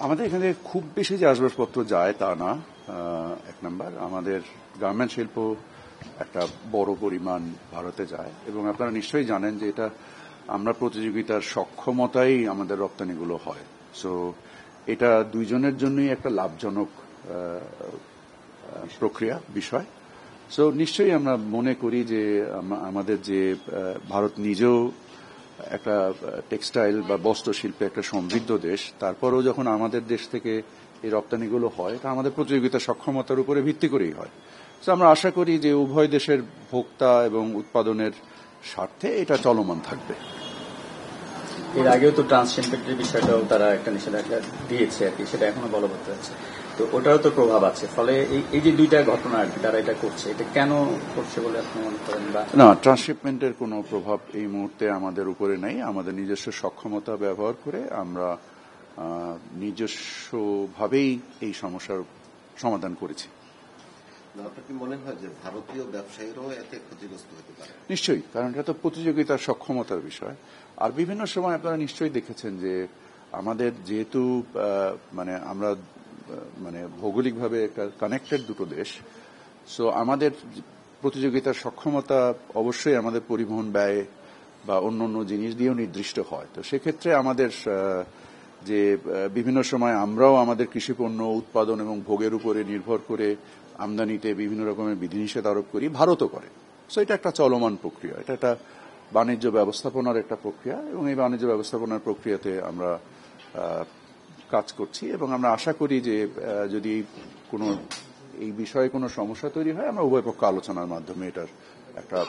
আমাদের এখানে খুব বেশি যে আসবাবপত্র যায় তা না। এক নাম্বার, আমাদের গার্মেন্ট শিল্প একটা বড় পরিমাণ ভারতে যায় এবং আপনারা নিশ্চয়ই জানেন যে এটা আমরা প্রতিযোগিতার সক্ষমতাই আমাদের রপ্তানিগুলো হয়। সো এটা দুইজনের জন্যই একটা লাভজনক প্রক্রিয়া বিষয়। সো নিশ্চয়ই আমরা মনে করি যে আমাদের যে ভারত নিজেও একটা টেক্সটাইল বা বস্ত্র শিল্পে একটা সমৃদ্ধ দেশ, তারপরেও যখন আমাদের দেশ থেকে এই রপ্তানিগুলো হয় এটা আমাদের প্রতিযোগিতা সক্ষমতার উপরে ভিত্তি করেই হয়। তো আমরা আশা করি যে উভয় দেশের ভোক্তা এবং উৎপাদনের স্বার্থে এটা চলমান থাকবে। এর আগেও তো ট্রান্সশিপমেন্টের বিষয়টাও তারা একটা নিষেধাজ্ঞা দিয়েছে আর কি, সেটা এখনো বলবৎ আছে, তো ওটারও তো প্রভাব আছে। ফলে এই যে দুইটা ঘটনা আর কি তারা এটা করছে, এটা কেন করছে বলে আপনি মনে করেন? না, ট্রান্সশিপমেন্টের কোনো প্রভাব এই মুহূর্তে আমাদের উপরে নেই। আমাদের নিজস্ব সক্ষমতা ব্যবহার করে আমরা নিজস্বভাবেই এই সমস্যার সমাধান করেছি। আপনার কি মনে হয় যে ভারতীয় ব্যবসায়ীরাও এতে ক্ষতিগ্রস্ত হতে পারে? নিশ্চয়ই, কারণ এটা তো প্রতিযোগিতার সক্ষমতার বিষয়। আর বিভিন্ন সময় আপনারা নিশ্চয়ই দেখেছেন যে আমাদের যেহেতু আমরা ভৌগোলিকভাবে একটা কানেক্টেড দুটো দেশ, সো আমাদের প্রতিযোগিতার সক্ষমতা অবশ্যই আমাদের পরিবহন ব্যয় বা অন্য অন্য জিনিস দিয়েও নির্দিষ্ট হয়। তো সেক্ষেত্রে আমাদের যে বিভিন্ন সময় আমরাও আমাদের কৃষিপণ্য উৎপাদন এবং ভোগের উপরে নির্ভর করে আমদানিতে বিভিন্ন রকমের বিধিনিষেধ আরোপ করি, ভারতও করে। সো এটা একটা চলমান প্রক্রিয়া, এটা একটা বাণিজ্য ব্যবস্থাপনার একটা প্রক্রিয়া এবং এই বাণিজ্য ব্যবস্থাপনার প্রক্রিয়াতে আমরা কাজ করছি এবং আমরা আশা করি যে যদি কোনো এই বিষয়ে কোনো সমস্যা তৈরি হয় আমরা উভয় পক্ষ আলোচনার মাধ্যমে এটার একটা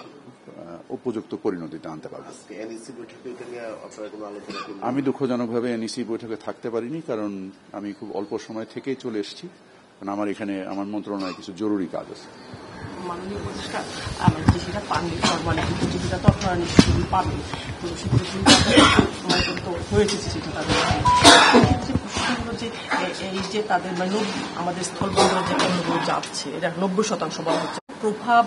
উপযুক্ত পরিণতিতে আনতে পারব। আমি দুঃখজনকভাবে এনইসি বৈঠকে থাকতে পারিনি, কারণ আমি খুব অল্প সময় থেকেই চলে এসেছি, কারণ আমার এখানে আমার মন্ত্রণালয়ে কিছু জরুরি কাজ আছে। মাননীয় উপদেষ্টা, যেটা পাননি প্রতিযোগিতা তো আপনারা নিশ্চয়ই পাবেন, তো সেক্ষেত্রে হয়েছে সেটা তাদের সেক্ষেত্রে প্রশ্ন হলো যে এই যে তাদের আমাদের স্থলবন্দরে যে পণ্যগুলো যাচ্ছে এটা 90% বলা হচ্ছে, প্রভাব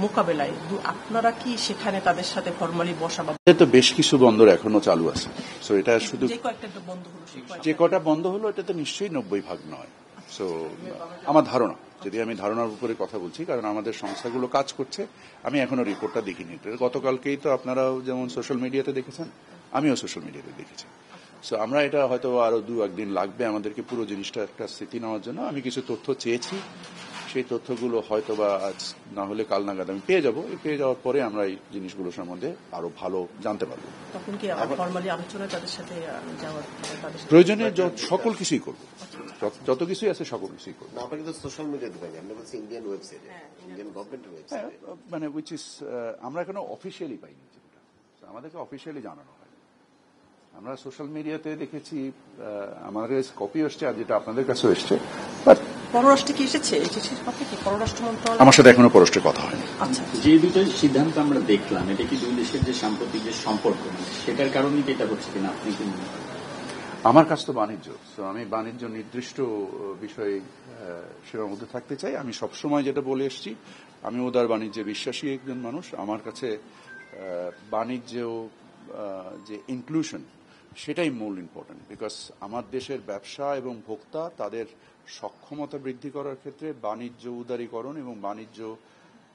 মোকাবেলায় আপনারা কি সেখানে তাদের সাথে ফর্মালি বসা বা তো বেশ কিছু বন্দর এখনো চালু আছে। সো এটা শুধু যে কটা বন্ধ হলো এটা তো নিশ্চয়ই 90% নয়। সো আমার ধারণা, যদি আমি ধারণার উপরে কথা বলছি, কারণ আমাদের সংস্থাগুলো কাজ করছে, আমি এখনো রিপোর্টটা দেখিনি। গতকালকেই তো আপনারাও যেমন সোশ্যাল মিডিয়াতে দেখেছেন, আমিও সোশ্যাল মিডিয়াতে দেখেছি। সো আমরা এটা হয়তো আরো 2-1 দিন লাগবে আমাদেরকে পুরো জিনিসটা একটা স্থিতি নেওয়ার জন্য। আমি কিছু তথ্য চেয়েছি, সেই তথ্যগুলো হয়তো বা আজ না হলে কাল নাগাদ আমি পেয়ে যাব। পেয়ে যাওয়ার পরে আমরা এই জিনিসগুলো সম্বন্ধে আরো ভালো জানতে পারবো। তখন কি ফর্মালি আলোচনায় তাদের সাথে যাওয়ার প্রয়োজনে সকল কিছুই করবো, যত কিছুই আছে সকল কিছুই করবো। সোশ্যাল মিডিয়াতে পাই, আমরা বলছি ইন্ডিয়ান ওয়েবসাইটে, ইন্ডিয়ান গভর্নমেন্টের ওয়েবসাইটে, উইচ ইজ আমরা এখনো অফিসিয়ালি পাইনি, আমাদেরকে অফিসিয়ালি জানানো হয়। আমরা সোশ্যাল মিডিয়াতে দেখেছি, আমাদের কপি এসছে আর যেটা আপনাদের কাছে এসছে। পররাষ্ট্রে কি এসেছে? পররাষ্ট্র মন্ত্রণালয় আমার সাথে এখনো পররাষ্ট্রে কথা হয়নি। আচ্ছা, যে দুটো সিদ্ধান্ত আমরা দেখলাম, এটা কি দুই দেশের যে সাম্প্রতিক যে সম্পর্ক সেটার কারণেই এটা হচ্ছে কিনা আপনি কি মনে করেন? আমার কাছ তো বাণিজ্য, তো আমি বাণিজ্য নির্দিষ্ট বিষয়ে সীমাবদ্ধ থাকতে চাই। আমি সবসময় যেটা বলে এসেছি, আমি উদার বাণিজ্যে বিশ্বাসী একজন মানুষ। আমার কাছে বাণিজ্য যে ইনক্লুশন সেটাই মূল ইম্পর্টেন্ট, বিকজ আমার দেশের ব্যবসা এবং ভোক্তা তাদের সক্ষমতা বৃদ্ধি করার ক্ষেত্রে বাণিজ্য উদারীকরণ এবং বাণিজ্য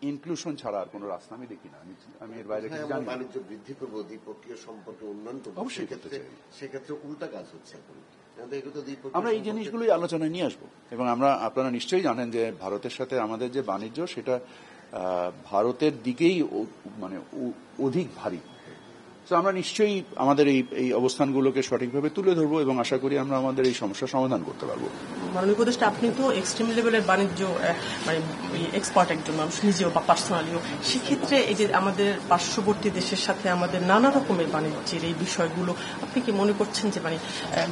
ইনক্লুশন ছাড়া আর কোনো রাস্তা আমি দেখি না। আমি এর বাইরে কিছু জানি না। বাণিজ্য বৃদ্ধি করবো, দ্বিপক্ষীয় সম্পর্কে উন্নয়ন করবো, অবশ্যই করতে চাই। সেক্ষেত্রে উল্টা কাজ হচ্ছে। আমরা এই জিনিসগুলোই আলোচনায় নিয়ে আসবো এবং আপনারা নিশ্চয়ই জানেন যে ভারতের সাথে আমাদের যে বাণিজ্য সেটা ভারতের দিকেই অধিক ভারী। তো আমরা নিশ্চয়ই আমাদের এই অবস্থানগুলোকে সঠিকভাবে তুলে ধরবো এবং আশা করি আমরা আমাদের এই সমস্যার সমাধান করতে পারবো। মাননীয় উপদেষ্টা, আপনি তো এক্সট্রিম লেভেলের বাণিজ্য এক্সপার্ট একজন মানুষ নিজেও বা পার্সোনালিও, সেক্ষেত্রে এই যে আমাদের পার্শ্ববর্তী দেশের সাথে আমাদের নানা রকমের বাণিজ্যের এই বিষয়গুলো আপনি কি মনে করছেন যে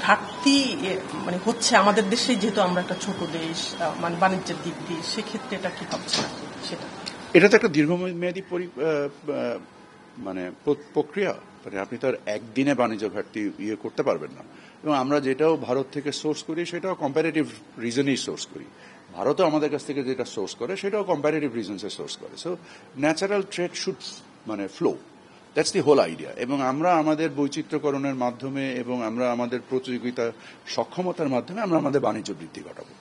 ঘাটতি হচ্ছে আমাদের দেশে, যেহেতু আমরা একটা ছোট দেশ বাণিজ্যের দিক দিয়ে, সেক্ষেত্রে এটা কি ভাবছেন? এটা তো একটা দীর্ঘমেয়াদী প্রক্রিয়া, আপনি তো আর একদিনে বাণিজ্য ঘাটতি করতে পারবেন না। এবং আমরা যেটাও ভারত থেকে সোর্স করি সেটাও কম্পারেটিভ রিজনেই সোর্স করি। ভারতও আমাদের কাছ থেকে যেটা সোর্স করে সেটাও কম্পারেটিভ রিজনসে সোর্স করে। So natural trade should flow. That's the whole idea. এবং আমরা আমাদের বৈচিত্র্যকরণের মাধ্যমে এবং আমরা আমাদের প্রতিযোগিতা সক্ষমতার মাধ্যমে আমরা আমাদের বাণিজ্য বৃদ্ধি ঘটাবো।